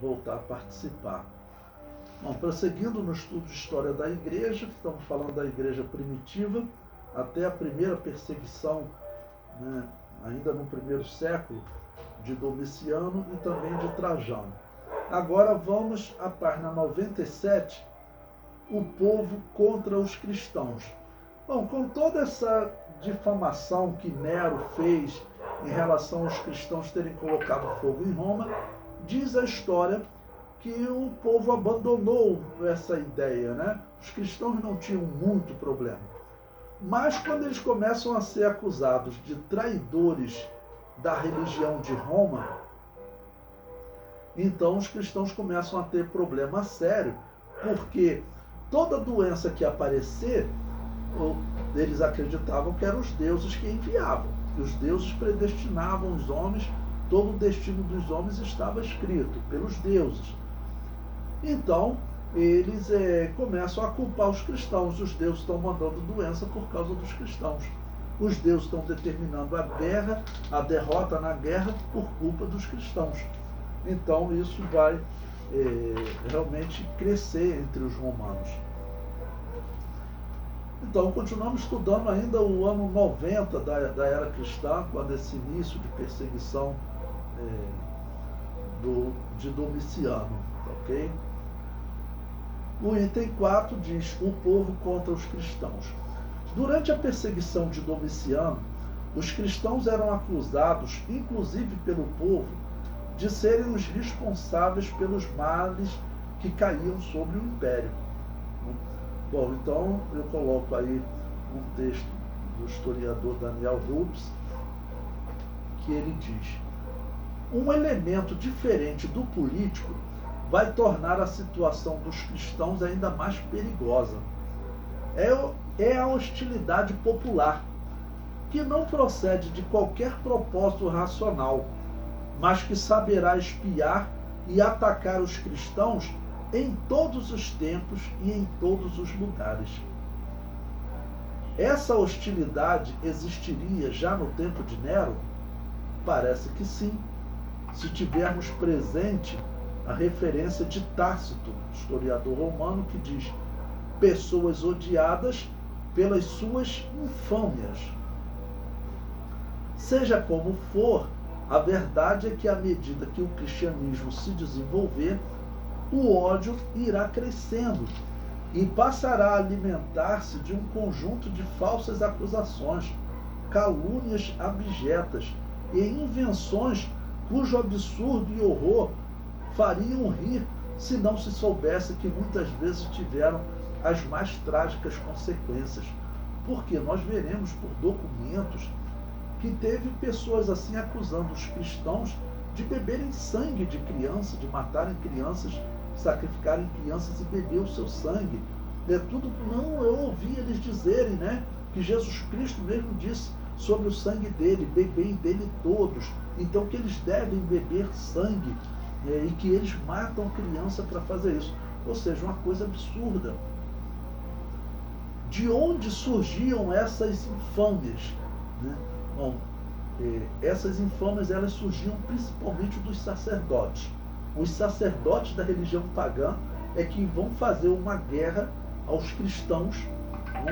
voltar a participar. Bom, prosseguindo no estudo de história da igreja, estamos falando da igreja primitiva, até a primeira perseguição, né, ainda no primeiro século, de Domiciano e também de Trajano. Agora vamos à página 97, o povo contra os cristãos. Bom, com toda essa difamação que Nero fez em relação aos cristãos terem colocado fogo em Roma, diz a história que o povo abandonou essa ideia, né? Os cristãos não tinham muito problema. Mas quando eles começam a ser acusados de traidores da religião de Roma, então os cristãos começam a ter problema sério, porque toda doença que aparecer, eles acreditavam que eram os deuses que enviavam, que os deuses predestinavam os homens, todo o destino dos homens estava escrito pelos deuses. Então, eles começam a culpar os cristãos. Os deuses estão mandando doença por causa dos cristãos. Os deuses estão determinando a guerra, a derrota na guerra por culpa dos cristãos. Então, isso vai realmente crescer entre os romanos. Então, continuamos estudando ainda o ano 90 da era cristã, quando esse início de perseguição de Domiciano, ok? O item 4 diz: o povo contra os cristãos. Durante a perseguição de Domiciano, os cristãos eram acusados, inclusive pelo povo, de serem os responsáveis pelos males que caíam sobre o império. Bom, então eu coloco aí um texto do historiador Daniel Rubens, que ele diz: um elemento diferente do político vai tornar a situação dos cristãos ainda mais perigosa. É a hostilidade popular, que não procede de qualquer propósito racional, mas que saberá espiar e atacar os cristãos em todos os tempos e em todos os lugares. Essa hostilidade existiria já no tempo de Nero? Parece que sim, se tivermos presente a referência de Tácito, historiador romano, que diz: pessoas odiadas pelas suas infâmias. Seja como for, a verdade é que à medida que o cristianismo se desenvolver, o ódio irá crescendo e passará a alimentar-se de um conjunto de falsas acusações, calúnias abjetas e invenções cujo absurdo e horror fariam rir se não se soubesse que muitas vezes tiveram as mais trágicas consequências. Porque nós veremos por documentos que teve pessoas assim acusando os cristãos de beberem sangue de criança, de matarem crianças, sacrificarem crianças e beber o seu sangue. Não, eu ouvi eles dizerem, né, que Jesus Cristo mesmo disse sobre o sangue dele: bebei dele todos. Então que eles devem beber sangue, e que eles matam criança para fazer isso. Ou seja, uma coisa absurda. De onde surgiam essas infâmias? Né? Bom, essas infâmias elas surgiam principalmente dos sacerdotes. Os sacerdotes da religião pagã é que vão fazer uma guerra aos cristãos.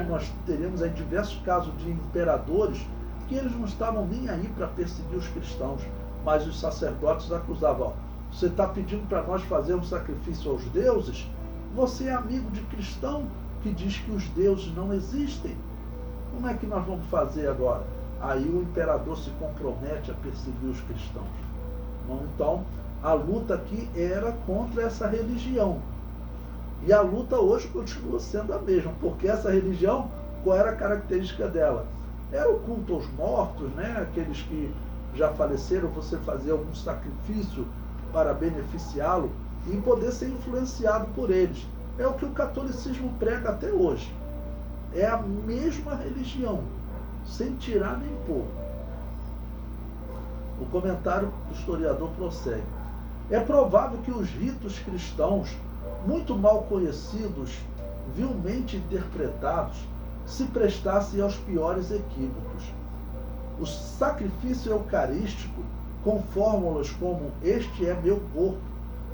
Nós teremos aí diversos casos de imperadores que eles não estavam nem aí para perseguir os cristãos, mas os sacerdotes acusavam: você está pedindo para nós fazer um sacrifício aos deuses? Você é amigo de cristão que diz que os deuses não existem? Como é que nós vamos fazer agora? Aí o imperador se compromete a perseguir os cristãos. Então, a luta aqui era contra essa religião. E a luta hoje continua sendo a mesma, porque essa religião, qual era a característica dela? Era o culto aos mortos, né? Aqueles que já faleceram, você fazia algum sacrifício para beneficiá-lo e poder ser influenciado por eles. É o que o catolicismo prega até hoje. É a mesma religião, sem tirar nem pôr. O comentário do historiador prossegue: é provável que os ritos cristãos, muito mal conhecidos, vilmente interpretados, se prestassem aos piores equívocos. O sacrifício eucarístico, com fórmulas como "este é meu corpo",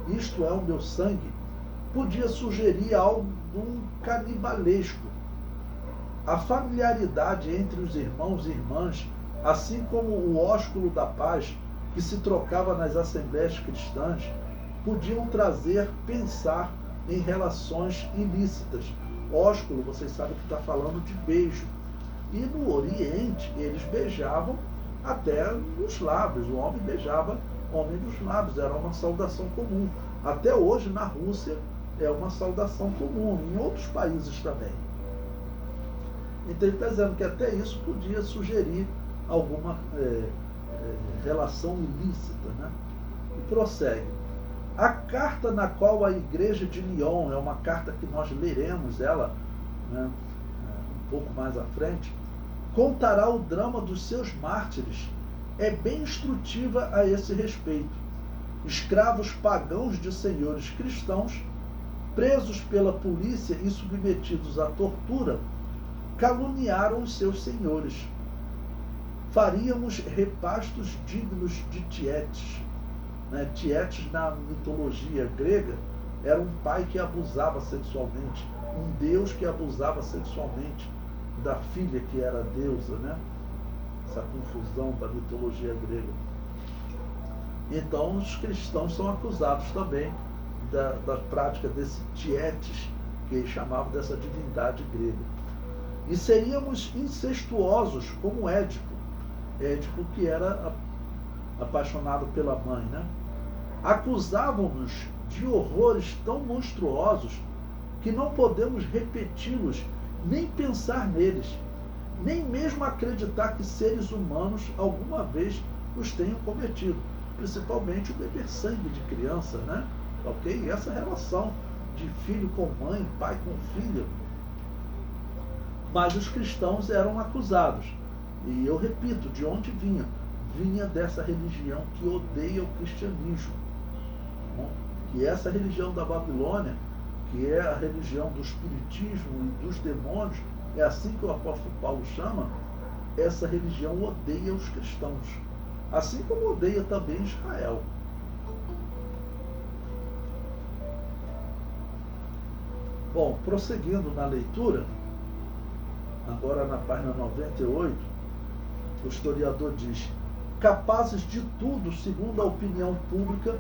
isto é o meu sangue, podia sugerir algo canibalesco. A familiaridade entre os irmãos e irmãs, assim como o ósculo da paz que se trocava nas assembleias cristãs, podiam pensar em relações ilícitas. Ósculo, vocês sabem que está falando de beijo. E no Oriente, eles beijavam até nos lábios. O homem beijava o homem nos lábios, era uma saudação comum. Até hoje, na Rússia, é uma saudação comum, em outros países também. Então ele está dizendo que até isso podia sugerir alguma relação ilícita, né? E prossegue. A carta na qual a igreja de Lyon, é uma carta que nós leremos ela, né, um pouco mais à frente, contará o drama dos seus mártires, é bem instrutiva a esse respeito. Escravos pagãos de senhores cristãos, presos pela polícia e submetidos à tortura, caluniaram os seus senhores. Faríamos repastos dignos de Tietes. Né? Tietes, na mitologia grega, era um pai que abusava sexualmente, um deus que abusava sexualmente da filha que era deusa, né? Essa confusão da mitologia grega. Então os cristãos são acusados também da prática desse Tietes, que eles chamavam dessa divindade grega. E seríamos incestuosos como Édipo, que era apaixonado pela mãe, né? Acusavam-nos de horrores tão monstruosos que não podemos repeti-los, nem pensar neles, nem mesmo acreditar que seres humanos alguma vez os tenham cometido, principalmente o beber sangue de criança, né? Ok? E essa relação de filho com mãe, pai com filho. Mas os cristãos eram acusados. E eu repito, de onde vinha? Vinha dessa religião que odeia o cristianismo. Que essa religião da Babilônia, que é a religião do espiritismo e dos demônios, é assim que o apóstolo Paulo chama, essa religião odeia os cristãos. Assim como odeia também Israel. Bom, prosseguindo na leitura, agora na página 98, o historiador diz: capazes de tudo, segundo a opinião pública,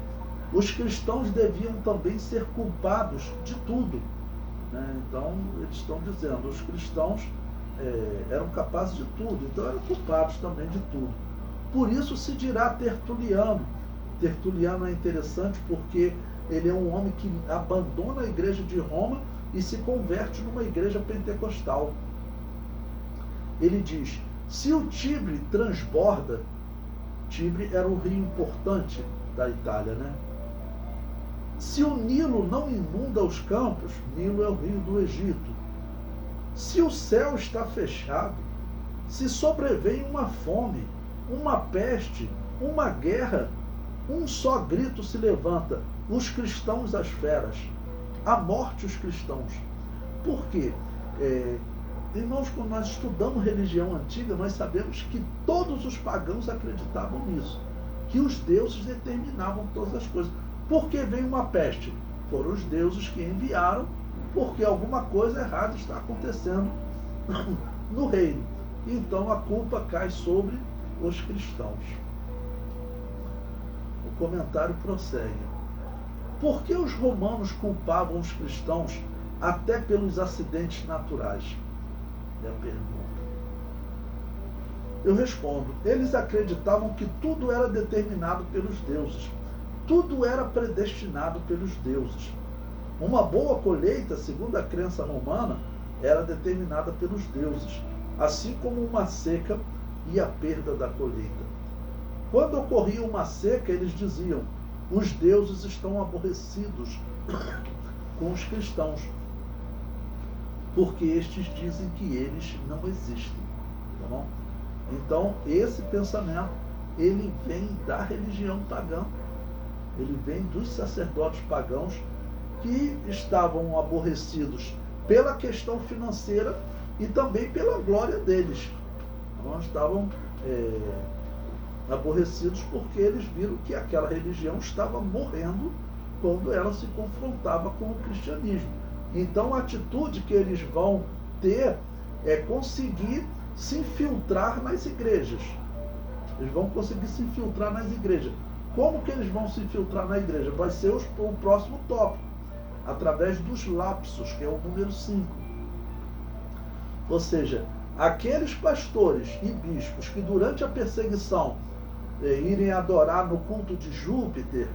os cristãos deviam também ser culpados de tudo. Né? Então, eles estão dizendo, os cristãos eram capazes de tudo, então eram culpados também de tudo. Por isso se dirá Tertuliano. Tertuliano é interessante porque ele é um homem que abandona a igreja de Roma e se converte numa igreja pentecostal. Ele diz: se o Tibre transborda, Tibre era um rio importante da Itália, né? Se o Nilo não inunda os campos, Nilo é o rio do Egito. Se o céu está fechado, se sobrevém uma fome, uma peste, uma guerra, um só grito se levanta: os cristãos às feras, a morte os cristãos. Por quê? Irmãos, quando nós estudamos religião antiga, nós sabemos que todos os pagãos acreditavam nisso, que os deuses determinavam todas as coisas. Por que veio uma peste? Foram os deuses que enviaram, porque alguma coisa errada está acontecendo no reino. Então a culpa cai sobre os cristãos. O comentário prossegue. Por que os romanos culpavam os cristãos até pelos acidentes naturais? É a pergunta. Eu respondo: eles acreditavam que tudo era determinado pelos deuses. Tudo era predestinado pelos deuses. Uma boa colheita, segundo a crença romana, era determinada pelos deuses, assim como uma seca e a perda da colheita. Quando ocorria uma seca, eles diziam: os deuses estão aborrecidos com os cristãos, porque estes dizem que eles não existem. Tá bom? Então, esse pensamento, ele vem da religião pagã, ele vem dos sacerdotes pagãos que estavam aborrecidos pela questão financeira e também pela glória deles. Então, estavam aborrecidos porque eles viram que aquela religião estava morrendo quando ela se confrontava com o cristianismo. Então a atitude que eles vão ter é conseguir se infiltrar nas igrejas. Eles vão conseguir se infiltrar nas igrejas. Como que eles vão se infiltrar na igreja? Vai ser o próximo tópico, através dos lapsos, que é o número 5. Ou seja, aqueles pastores e bispos que durante a perseguição irem adorar no culto de Júpiter,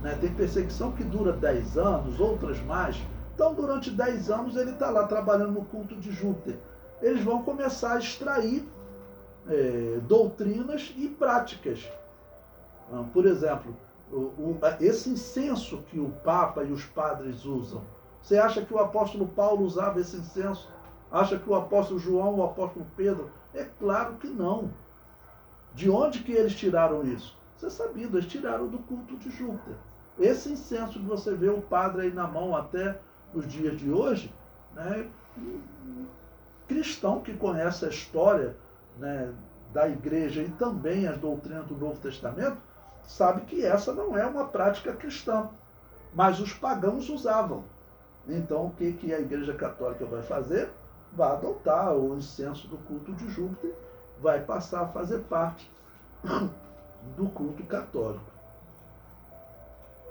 né, tem perseguição que dura 10 anos, outras mais. Então, durante 10 anos, ele está lá trabalhando no culto de Júpiter. Eles vão começar a extrair doutrinas e práticas. Por exemplo, esse incenso que o Papa e os padres usam. Você acha que o apóstolo Paulo usava esse incenso? Acha que o apóstolo João, o apóstolo Pedro? É claro que não. De onde que eles tiraram isso? Você sabia, eles tiraram do culto de Júpiter. Esse incenso que você vê o padre aí na mão até os dias de hoje, né, cristão que conhece a história, né, da igreja e também as doutrinas do Novo Testamento, sabe que essa não é uma prática cristã. Mas os pagãos usavam. Então o que a Igreja Católica vai fazer? Vai adotar o incenso do culto de Júpiter, vai passar a fazer parte do culto católico.